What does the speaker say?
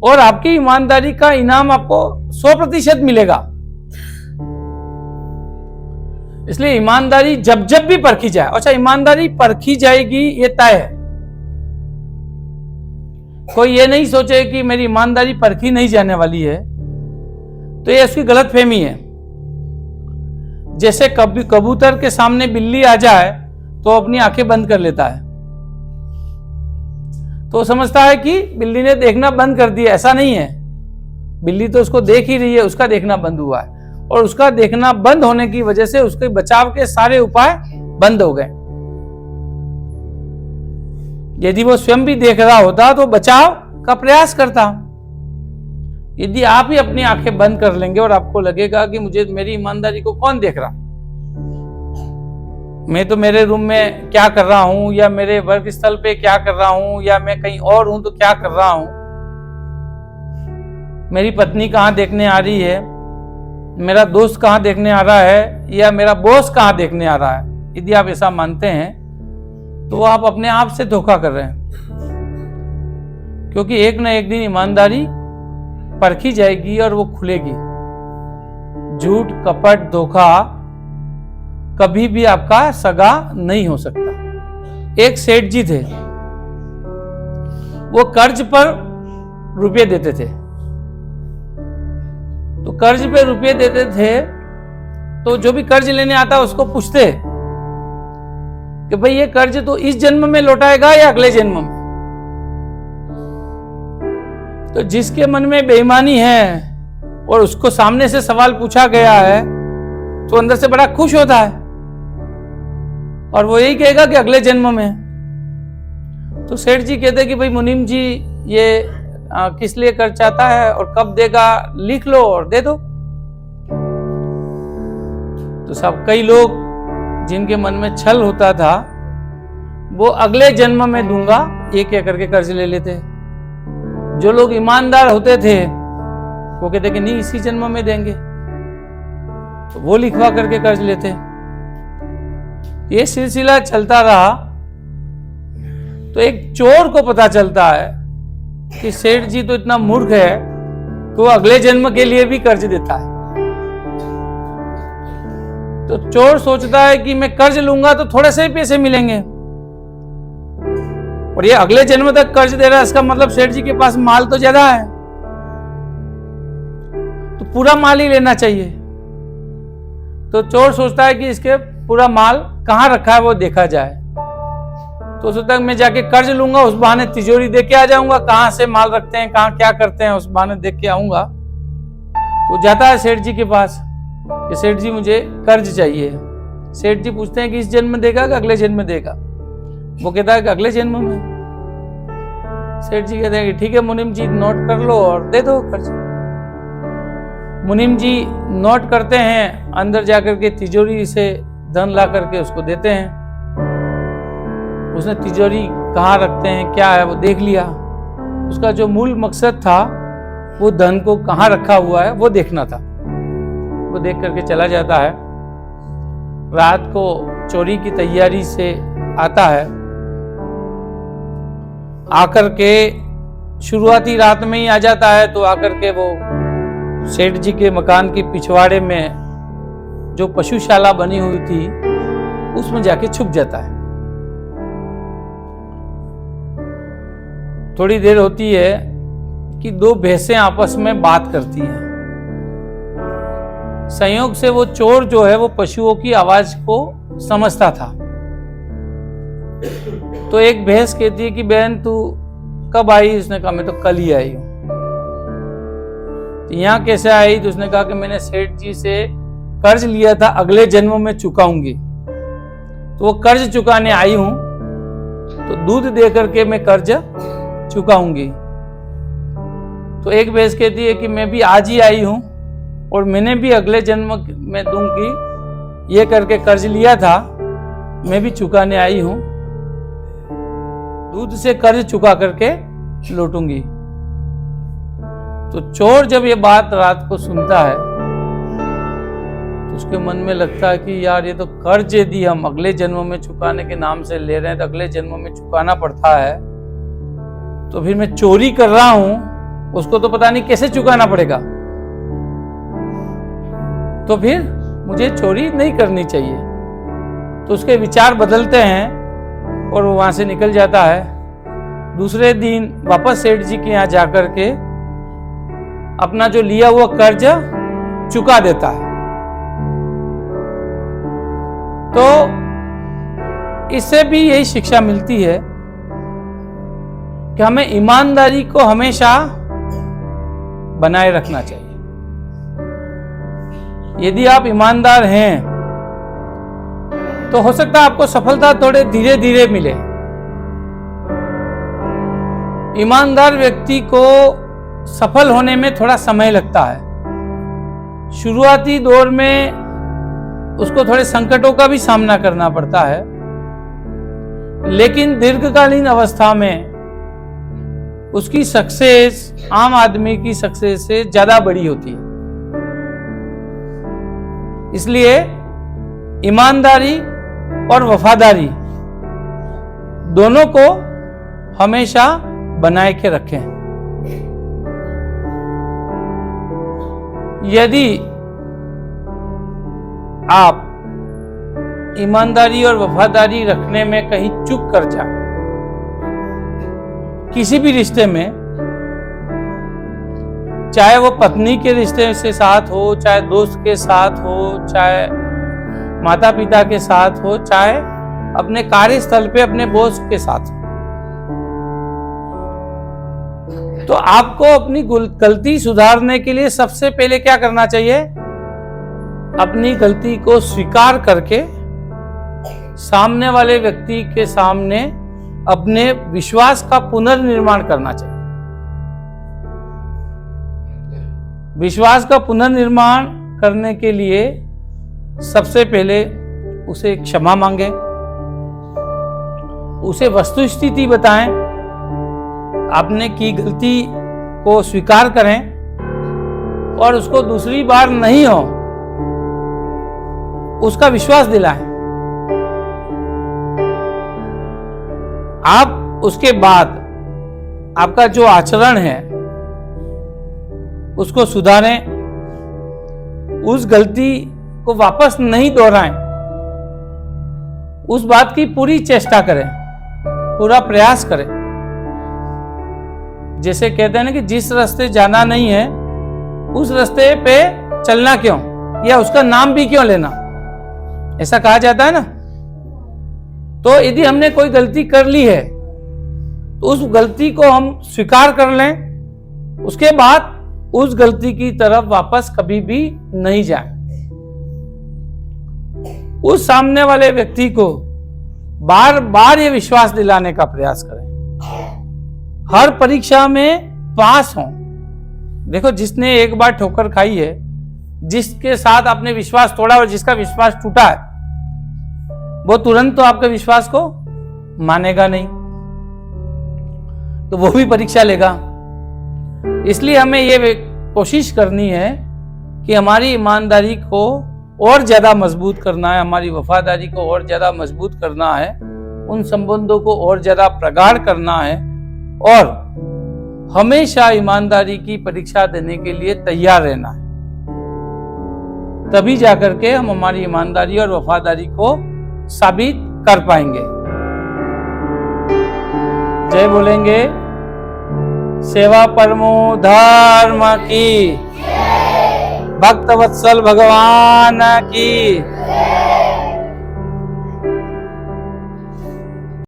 और आपकी ईमानदारी का इनाम आपको 100% मिलेगा। इसलिए ईमानदारी जब जब भी परखी जाए, अच्छा ईमानदारी परखी जाएगी ये तय है। कोई ये नहीं सोचे कि मेरी ईमानदारी परखी नहीं जाने वाली है, तो ये उसकी गलतफहमी है। जैसे कभी कबूतर के सामने बिल्ली आ जाए तो अपनी आंखें बंद कर लेता है, तो समझता है कि बिल्ली ने देखना बंद कर दिया। ऐसा नहीं है, बिल्ली तो उसको देख ही रही है, उसका देखना बंद हुआ है, और उसका देखना बंद होने की वजह से उसके बचाव के सारे उपाय बंद हो गए। यदि वो स्वयं भी देख रहा होता तो बचाव का प्रयास करता। यदि आप ही अपनी आंखें बंद कर लेंगे और आपको लगेगा कि मुझे मेरी ईमानदारी को कौन देख रहा, मैं तो मेरे रूम में क्या कर रहा हूं, या मेरे वर्क स्थल पे क्या कर रहा हूं, या मैं कहीं और हूं तो क्या कर रहा हूं, मेरी पत्नी कहां देखने आ रही है, मेरा दोस्त कहां देखने आ रहा है, या मेरा बॉस कहां देखने आ रहा है, यदि आप ऐसा मानते हैं तो आप अपने आप से धोखा कर रहे हैं। क्योंकि एक न एक दिन ईमानदारी परखी जाएगी और वो खुलेगी। झूठ, कपट, धोखा कभी भी आपका सगा नहीं हो सकता। एक सेठ जी थे, वो कर्ज पर रुपये देते थे। तो कर्ज पे रुपये देते थे तो जो भी कर्ज लेने आता उसको पूछते कि भाई ये कर्ज तो इस जन्म में लौटाएगा या अगले जन्म में। तो जिसके मन में बेईमानी है और उसको सामने से सवाल पूछा गया है तो अंदर से बड़ा खुश होता है, और वो यही कहेगा कि अगले जन्म में। तो सेठ जी कहते कि भाई मुनीम जी, ये किस लिए कर्ज चाहता है और कब देगा, लिख लो और दे दो। तो सब कई लोग जिनके मन में छल होता था वो अगले जन्म में दूंगा ये कह करके कर्ज ले लेते। जो लोग ईमानदार होते थे वो कहते कि नहीं इसी जन्म में देंगे, तो वो लिखवा करके कर्ज लेते। ये सिलसिला चलता रहा तो एक चोर को पता चलता है कि सेठ जी तो इतना मूर्ख है कि वो अगले जन्म के लिए भी कर्ज देता है। तो चोर सोचता है कि मैं कर्ज लूंगा तो थोड़े से ही पैसे मिलेंगे, और ये अगले जन्म तक कर्ज दे रहा है, इसका मतलब सेठ जी के पास माल तो ज्यादा है, तो पूरा माल ही लेना चाहिए। तो चोर सोचता है कि इसके पूरा माल कहां रखा है वो देखा जाए। तो सोचता है मैं जाके कर्ज लूंगा, उस बहाने तिजोरी देख के आ जाऊंगा, कहां से माल रखते हैं, कहां क्या करते हैं, उस बहाने देख के आऊंगा। तो जाता है सेठ जी के पास कि सेठ जी मुझे कर्ज चाहिए। सेठ जी पूछते हैं कि इस जन्म में देगा कि अगले जन्म में देगा। वो कहता है कि अगले जन्म में। सेठ जी कहते हैं कि ठीक है मुनीम जी, नोट कर लो और दे दो कर्ज। मुनीम जी नोट करते हैं, अंदर जाकर के तिजोरी से धन ला करके उसको देते हैं। उसने तिजोरी कहाँ रखते हैं, क्या है, वो देख लिया। उसका जो मूल मकसद था वो धन को कहाँ रखा हुआ है वो देखना था। वो देख करके चला जाता है। रात को चोरी की तैयारी से आता है, आकर के शुरुआती रात में ही आ जाता है। तो आकर के वो सेठ जी के मकान के पिछवाड़े में जो पशुशाला बनी हुई थी उसमें जाके छुप जाता है। थोड़ी देर होती है कि दो भैंसें आपस में बात करती हैं। संयोग से वो चोर जो है वो पशुओं की आवाज को समझता था। तो एक भैंस कहती है कि बहन तू कब आई? उसने कहा मैं तो कल ही आई हूं। तो यहाँ कैसे आई? तो उसने कहा कि मैंने सेठ जी से कर्ज लिया था, अगले जन्म में चुकाऊंगी, तो वो कर्ज चुकाने आई हूं, तो दूध दे करके मैं कर्ज चुकाऊंगी। तो एक भैंस कहती है कि मैं भी आज ही आई हूं और मैंने भी अगले जन्म में दूंगी, ये करके कर्ज लिया था, मैं भी चुकाने आई हूं, दूध से कर्ज चुका करके लौटूंगी। तो चोर जब ये बात रात को सुनता है तो उसके मन में लगता है कि यार ये तो कर्ज यदि हम अगले जन्म में चुकाने के नाम से ले रहे हैं तो अगले जन्म में चुकाना पड़ता है, तो फिर मैं चोरी कर रहा हूं उसको तो पता नहीं कैसे चुकाना पड़ेगा, तो फिर मुझे चोरी नहीं करनी चाहिए। तो उसके विचार बदलते हैं और वो वहां से निकल जाता है। दूसरे दिन वापस सेठ जी के यहाँ जाकर के अपना जो लिया हुआ कर्ज चुका देता है। तो इससे भी यही शिक्षा मिलती है कि हमें ईमानदारी को हमेशा बनाए रखना चाहिए। यदि आप ईमानदार हैं तो हो सकता है आपको सफलता थोड़े धीरे धीरे मिले। ईमानदार व्यक्ति को सफल होने में थोड़ा समय लगता है। शुरुआती दौर में उसको थोड़े संकटों का भी सामना करना पड़ता है, लेकिन दीर्घकालीन अवस्था में उसकी सक्सेस आम आदमी की सक्सेस से ज्यादा बड़ी होती है। इसलिए ईमानदारी और वफादारी दोनों को हमेशा बनाए के रखें। यदि आप ईमानदारी और वफादारी रखने में कहीं चूक कर जाए, किसी भी रिश्ते में, चाहे वो पत्नी के रिश्ते से साथ हो, चाहे दोस्त के साथ हो, चाहे माता पिता के साथ हो, चाहे अपने कार्यस्थल पे अपने बॉस के साथ हो, तो आपको अपनी गलती सुधारने के लिए सबसे पहले क्या करना चाहिए? अपनी गलती को स्वीकार करके सामने वाले व्यक्ति के सामने अपने विश्वास का पुनर्निर्माण करना चाहिए। विश्वास का पुनर्निर्माण करने के लिए सबसे पहले उसे क्षमा मांगे, उसे वस्तुस्थिति बताएं, आपने की गलती को स्वीकार करें और उसको दूसरी बार नहीं हो उसका विश्वास दिलाएं। आप उसके बाद आपका जो आचरण है उसको सुधारें, उस गलती को वापस नहीं दोहराएं, उस बात की पूरी चेष्टा करें, पूरा प्रयास करें। जैसे कहते हैं ना कि जिस रास्ते जाना नहीं है उस रास्ते पे चलना क्यों, या उसका नाम भी क्यों लेना, ऐसा कहा जाता है ना। तो यदि हमने कोई गलती कर ली है तो उस गलती को हम स्वीकार कर लें, उसके बाद उस गलती की तरफ वापस कभी भी नहीं जाए। उस सामने वाले व्यक्ति को बार बार ये विश्वास दिलाने का प्रयास करें। हर परीक्षा में पास हों। देखो, जिसने एक बार ठोकर खाई है, जिसके साथ आपने विश्वास तोड़ा और जिसका विश्वास टूटा है, वो तुरंत तो आपके विश्वास को मानेगा नहीं, तो वो भी परीक्षा लेगा। इसलिए हमें ये कोशिश करनी है कि हमारी ईमानदारी को और ज्यादा मजबूत करना है, हमारी वफादारी को और ज्यादा मजबूत करना है, उन संबंधों को और ज्यादा प्रगाढ़ करना है और हमेशा ईमानदारी की परीक्षा देने के लिए तैयार रहना है। तभी जाकर के हम हमारी ईमानदारी और वफादारी को साबित कर पाएंगे। जय बोलेंगे सेवा परमो धर्म की, भक्त वत्सल भगवान की।